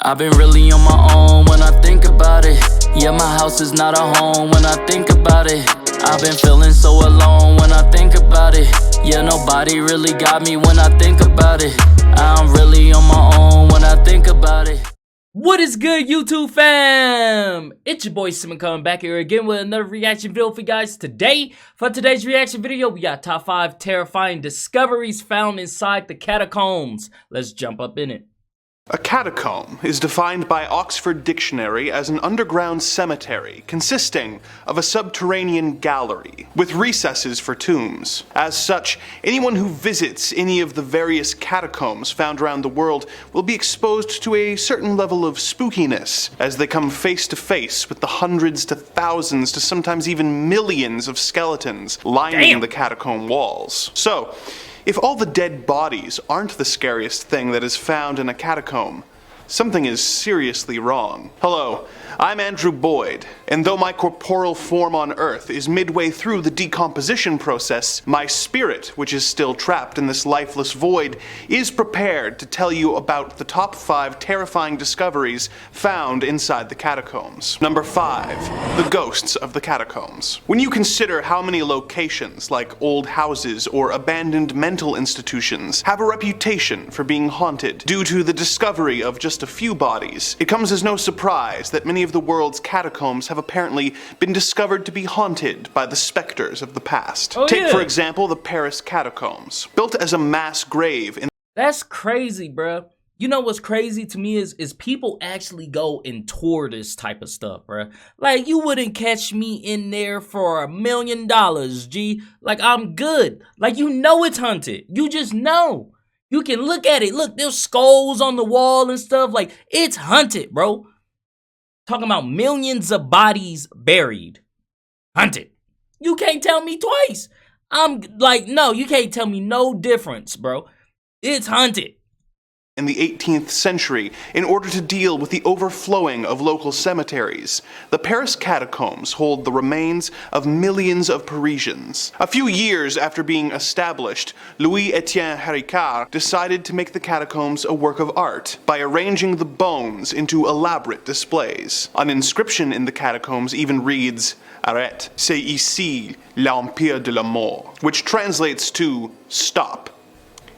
I've been really on my own when I think about it. Yeah, my house is not a home when I think about it. I've been feeling so alone when I think about it. Yeah, nobody really got me when I think about it. I'm really on my own when I think about it. What is good, YouTube fam? It's your boy Simba coming back here again with another reaction video for you guys today. For today's reaction video, we got top 5 terrifying discoveries found inside the catacombs. Let's jump up in it. A catacomb is defined by Oxford Dictionary as an underground cemetery consisting of a subterranean gallery with recesses for tombs. As such, anyone who visits any of the various catacombs found around the world will be exposed to a certain level of spookiness as they come face to face with the hundreds to thousands to sometimes even millions of skeletons lining the catacomb walls. So, if all the dead bodies aren't the scariest thing that is found in a catacomb, something is seriously wrong. Hello, I'm Andrew Boyd, and though my corporeal form on Earth is midway through the decomposition process, my spirit, which is still trapped in this lifeless void, is prepared to tell you about the top 5 terrifying discoveries found inside the catacombs. Number 5. The ghosts of the catacombs. When you consider how many locations, like old houses or abandoned mental institutions, have a reputation for being haunted due to the discovery of just a few bodies, it comes as no surprise that many of the world's catacombs have apparently been discovered to be haunted by the specters of the past. Take, for example, the Paris catacombs. Built as a mass grave in— That's crazy, bruh. You know what's crazy to me is people actually go and tour this type of stuff, bruh. Like, you wouldn't catch me in there for $1 million, G. Like, I'm good. Like, you know it's haunted. You just know. You can look at it. Look, there's skulls on the wall and stuff. Like, it's haunted, bro. Talking about millions of bodies buried. Haunted. You can't tell me twice. I'm like, no, you can't tell me no difference, bro. It's haunted. In the 18th century, in order to deal with the overflowing of local cemeteries, the Paris catacombs hold the remains of millions of Parisians. A few years after being established, Louis-Étienne Ricard decided to make the catacombs a work of art by arranging the bones into elaborate displays. An inscription in the catacombs even reads, "Arrête, c'est ici l'empire de la mort," which translates to "Stop.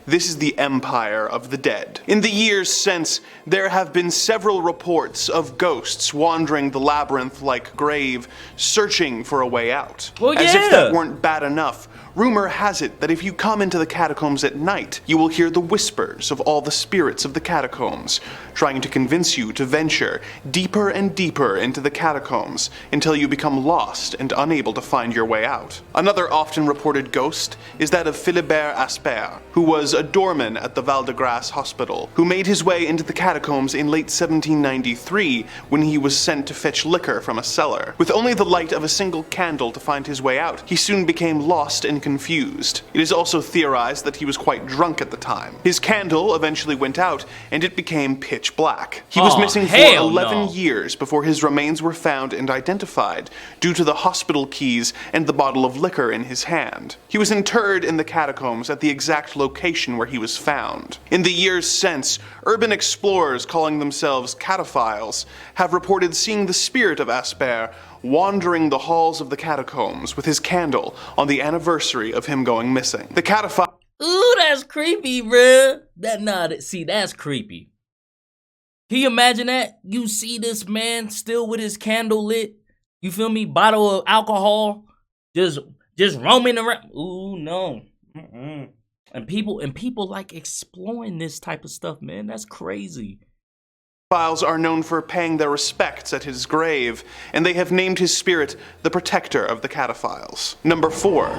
This is the empire of the dead." In the years since, there have been several reports of ghosts wandering the labyrinth-like grave, searching for a way out. Well, As if that weren't bad enough, rumor has it that if you come into the catacombs at night, you will hear the whispers of all the spirits of the catacombs, trying to convince you to venture deeper and deeper into the catacombs until you become lost and unable to find your way out. Another often reported ghost is that of Philibert Asper, who was a doorman at the Val-de-Grâce hospital, who made his way into the catacombs in late 1793 when he was sent to fetch liquor from a cellar. With only the light of a single candle to find his way out, he soon became lost and confused. It is also theorized that he was quite drunk at the time. His candle eventually went out, and it became pitch black. He was missing for 11 years before his remains were found and identified, due to the hospital keys and the bottle of liquor in his hand. He was interred in the catacombs at the exact location where he was found. In the years since, urban explorers calling themselves cataphiles have reported seeing the spirit of Asper wandering the halls of the catacombs with his candle on the anniversary of him going missing. The cataphile— Ooh, that's creepy, bruh. See, that's creepy. Can you imagine that? You see this man still with his candle lit, you feel me, bottle of alcohol, just roaming around. Ooh, no. And people like exploring this type of stuff, man. That's crazy. Cataphiles are known for paying their respects at his grave, and they have named his spirit the protector of the cataphiles. Number 4.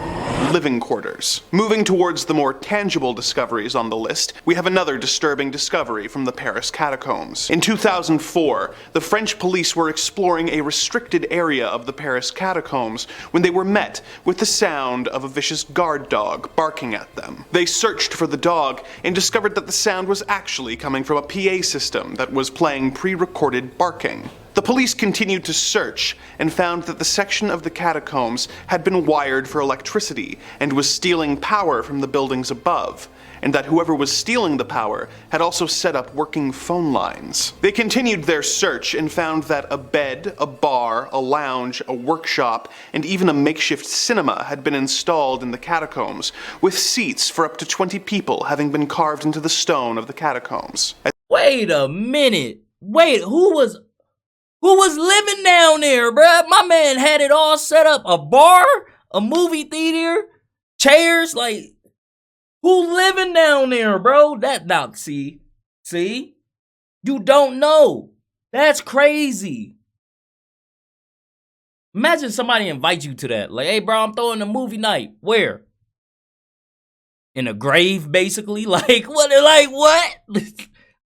Living quarters. Moving towards the more tangible discoveries on the list, we have another disturbing discovery from the Paris catacombs. In 2004, the French police were exploring a restricted area of the Paris catacombs when they were met with the sound of a vicious guard dog barking at them. They searched for the dog and discovered that the sound was actually coming from a PA system that was playing pre-recorded barking. The police continued to search and found that the section of the catacombs had been wired for electricity and was stealing power from the buildings above, and that whoever was stealing the power had also set up working phone lines. They continued their search and found that a bed, a bar, a lounge, a workshop, and even a makeshift cinema had been installed in the catacombs, with seats for up to 20 people having been carved into the stone of the catacombs. Wait a minute. Wait, who was living down there, bruh? My man had it all set up. A bar, a movie theater, chairs, like, who living down there, bro? See? You don't know. That's crazy. Imagine somebody invite you to that. Like, hey, bro, I'm throwing a movie night. Where? In a grave, basically? Like, what?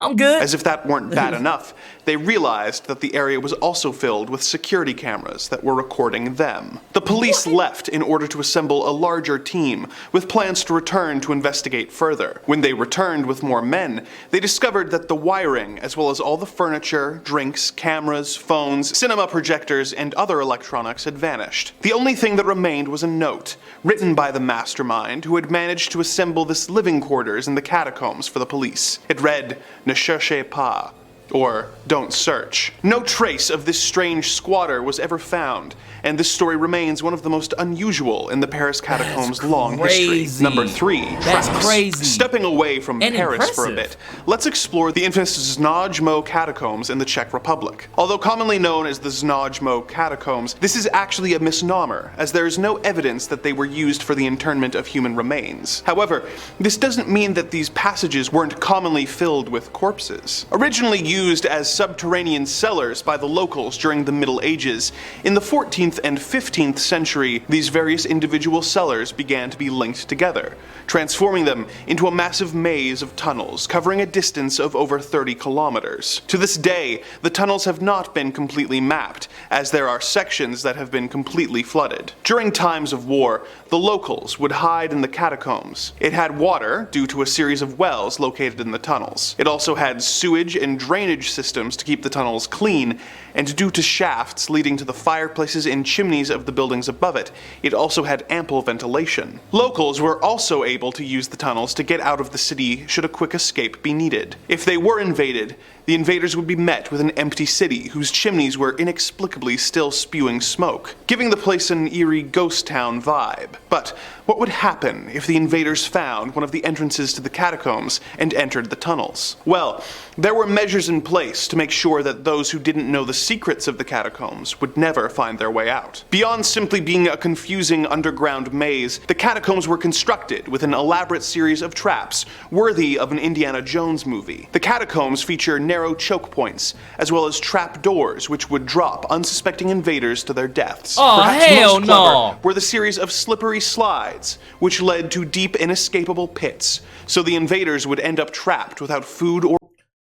I'm good. As if that weren't bad enough, they realized that the area was also filled with security cameras that were recording them. The police left in order to assemble a larger team, with plans to return to investigate further. When they returned with more men, they discovered that the wiring, as well as all the furniture, drinks, cameras, phones, cinema projectors, and other electronics had vanished. The only thing that remained was a note, written by the mastermind who had managed to assemble this living quarters in the catacombs for the police. It read, "Ne cherchez pas," or "Don't search." No trace of this strange squatter was ever found, and this story remains one of the most unusual in the Paris catacombs' long history. Number 3, That's traps. crazy. Stepping away from And Paris for a impressive. bit, let's explore the infamous Znojmo catacombs in the Czech Republic. Although commonly known as the Znojmo catacombs, this is actually a misnomer, as there is no evidence that they were used for the internment of human remains. However, this doesn't mean that these passages weren't commonly filled with corpses. Originally used as subterranean cellars by the locals during the Middle Ages, in the 14th and 15th century, these various individual cellars began to be linked together, transforming them into a massive maze of tunnels covering a distance of over 30 kilometers. To this day, the tunnels have not been completely mapped, as there are sections that have been completely flooded. During times of war, the locals would hide in the catacombs. It had water due to a series of wells located in the tunnels. It also had sewage and drainage systems to keep the tunnels clean, and due to shafts leading to the fireplaces and chimneys of the buildings above it, it also had ample ventilation. Locals were also able to use the tunnels to get out of the city should a quick escape be needed. If they were invaded, the invaders would be met with an empty city whose chimneys were inexplicably still spewing smoke, giving the place an eerie ghost town vibe. But what would happen if the invaders found one of the entrances to the catacombs and entered the tunnels? Well, there were measures in place to make sure that those who didn't know the secrets of the catacombs would never find their way out. Beyond simply being a confusing underground maze, the catacombs were constructed with an elaborate series of traps worthy of an Indiana Jones movie. The catacombs feature narrow choke points, as well as trap doors which would drop unsuspecting invaders to their deaths. Oh, Perhaps hell most clever no. were the series of slippery slides, which led to deep inescapable pits, so the invaders would end up trapped without food or...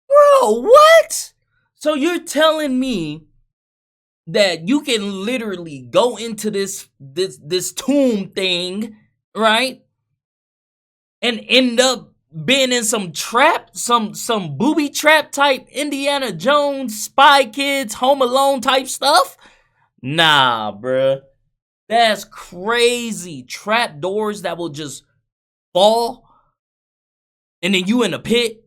Bro, what? So you're telling me that you can literally go into this tomb thing, right? And end up being in some trap, some booby trap type Indiana Jones, Spy Kids, Home Alone type stuff? Nah, bruh. That's crazy. Trap doors that will just fall, and then you in a pit.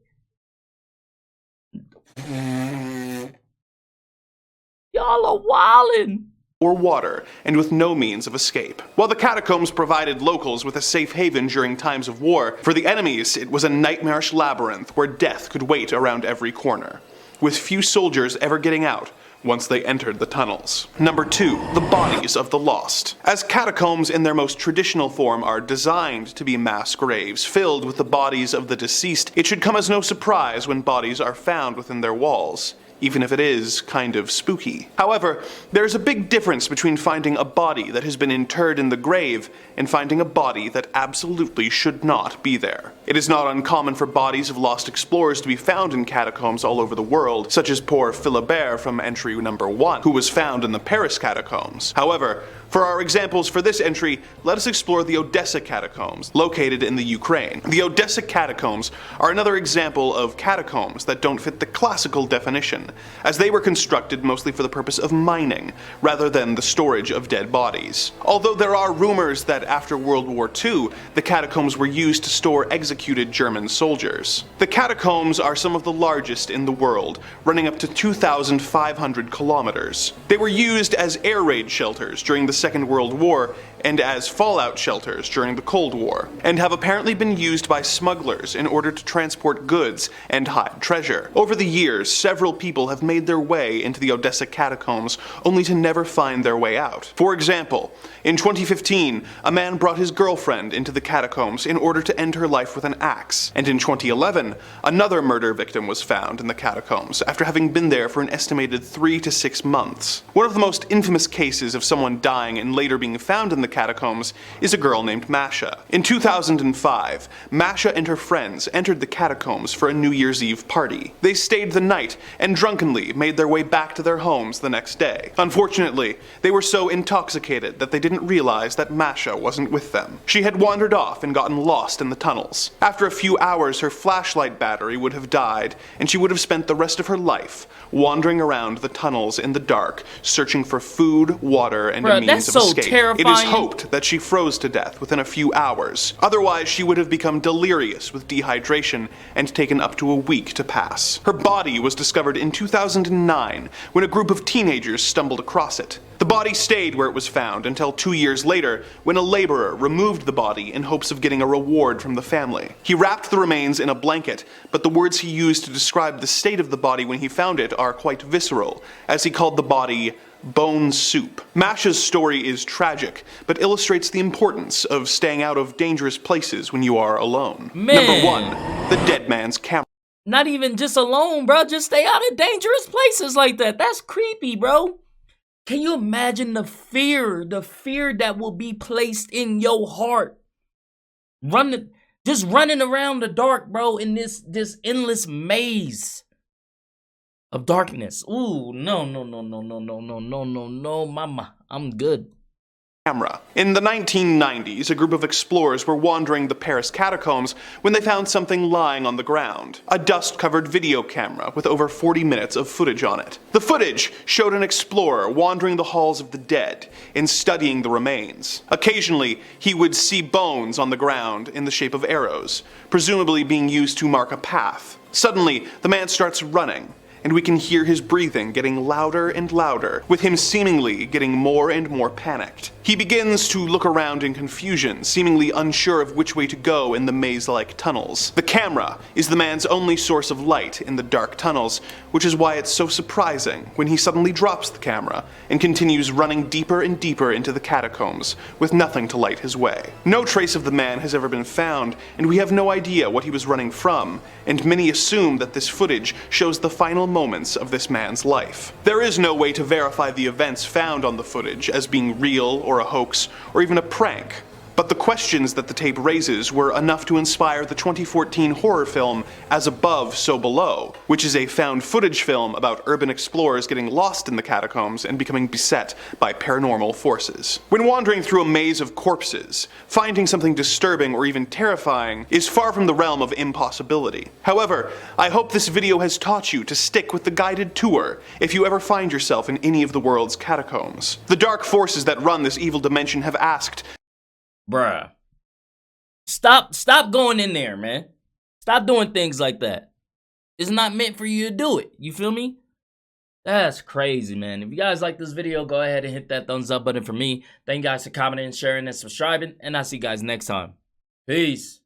Y'all are wildin'. or water, and with no means of escape. While the catacombs provided locals with a safe haven during times of war, for the enemies it was a nightmarish labyrinth where death could wait around every corner, with few soldiers ever getting out once they entered the tunnels. Number 2. The bodies of the lost. As catacombs in their most traditional form are designed to be mass graves filled with the bodies of the deceased, it should come as no surprise when bodies are found within their walls, even if it is kind of spooky. However, there's a big difference between finding a body that has been interred in the grave and finding a body that absolutely should not be there. It is not uncommon for bodies of lost explorers to be found in catacombs all over the world, such as poor Philibert from entry number 1, who was found in the Paris catacombs. However, for our examples for this entry, let us explore the Odessa catacombs, located in the Ukraine. The Odessa catacombs are another example of catacombs that don't fit the classical definition, as they were constructed mostly for the purpose of mining, rather than the storage of dead bodies. Although there are rumors that after World War II, the catacombs were used to store executed German soldiers. The catacombs are some of the largest in the world, running up to 2,500 kilometers. They were used as air raid shelters during the Second World War and as fallout shelters during the Cold War, and have apparently been used by smugglers in order to transport goods and hide treasure. Over the years, several people have made their way into the Odessa catacombs only to never find their way out. For example, in 2015, a man brought his girlfriend into the catacombs in order to end her life with an axe, and in 2011, another murder victim was found in the catacombs after having been there for an estimated 3 to 6 months. One of the most infamous cases of someone dying and later being found in the catacombs is a girl named Masha. In 2005, Masha and her friends entered the catacombs for a New Year's Eve party. They stayed the night and drunkenly made their way back to their homes the next day. Unfortunately, they were so intoxicated that they didn't realize that Masha wasn't with them. She had wandered off and gotten lost in the tunnels. After a few hours, her flashlight battery would have died, and she would have spent the rest of her life wandering around the tunnels in the dark, searching for food, water, and a means of escape. Terrifying. It is hoped that she froze to death within a few hours. Otherwise, she would have become delirious with dehydration and taken up to a week to pass. Her body was discovered in 2009 when a group of teenagers stumbled across it. The body stayed where it was found until 2 years later, when a laborer removed the body in hopes of getting a reward from the family. He wrapped the remains in a blanket, but the words he used to describe the state of the body when he found it are quite visceral, as he called the body bone soup. Masha's story is tragic, but illustrates the importance of staying out of dangerous places when you are alone. Man. Number 1. The Dead Man's Camera. Not even just alone, bro. Just stay out of dangerous places like that. That's creepy, bro. Can you imagine the fear that will be placed in your heart? Just running around the dark, bro, in this endless maze of darkness. Ooh, no, mama. I'm good. In the 1990s, a group of explorers were wandering the Paris catacombs when they found something lying on the ground. A dust-covered video camera with over 40 minutes of footage on it. The footage showed an explorer wandering the halls of the dead and studying the remains. Occasionally, he would see bones on the ground in the shape of arrows, presumably being used to mark a path. Suddenly, the man starts running, and we can hear his breathing getting louder and louder, with him seemingly getting more and more panicked. He begins to look around in confusion, seemingly unsure of which way to go in the maze-like tunnels. The camera is the man's only source of light in the dark tunnels, which is why it's so surprising when he suddenly drops the camera and continues running deeper and deeper into the catacombs, with nothing to light his way. No trace of the man has ever been found, and we have no idea what he was running from, and many assume that this footage shows the final moments of this man's life. There is no way to verify the events found on the footage as being real or a hoax or even a prank. But the questions that the tape raises were enough to inspire the 2014 horror film As Above, So Below, which is a found footage film about urban explorers getting lost in the catacombs and becoming beset by paranormal forces. When wandering through a maze of corpses, finding something disturbing or even terrifying is far from the realm of impossibility. However, I hope this video has taught you to stick with the guided tour if you ever find yourself in any of the world's catacombs. The dark forces that run this evil dimension have asked, bruh, stop going in there, man. Stop doing things like that. It's not meant for you to do it. You feel me? That's crazy, man. If you guys like this video, go ahead and hit that thumbs up button for me. Thank you guys for commenting, sharing, and subscribing. And I'll see you guys next time. Peace.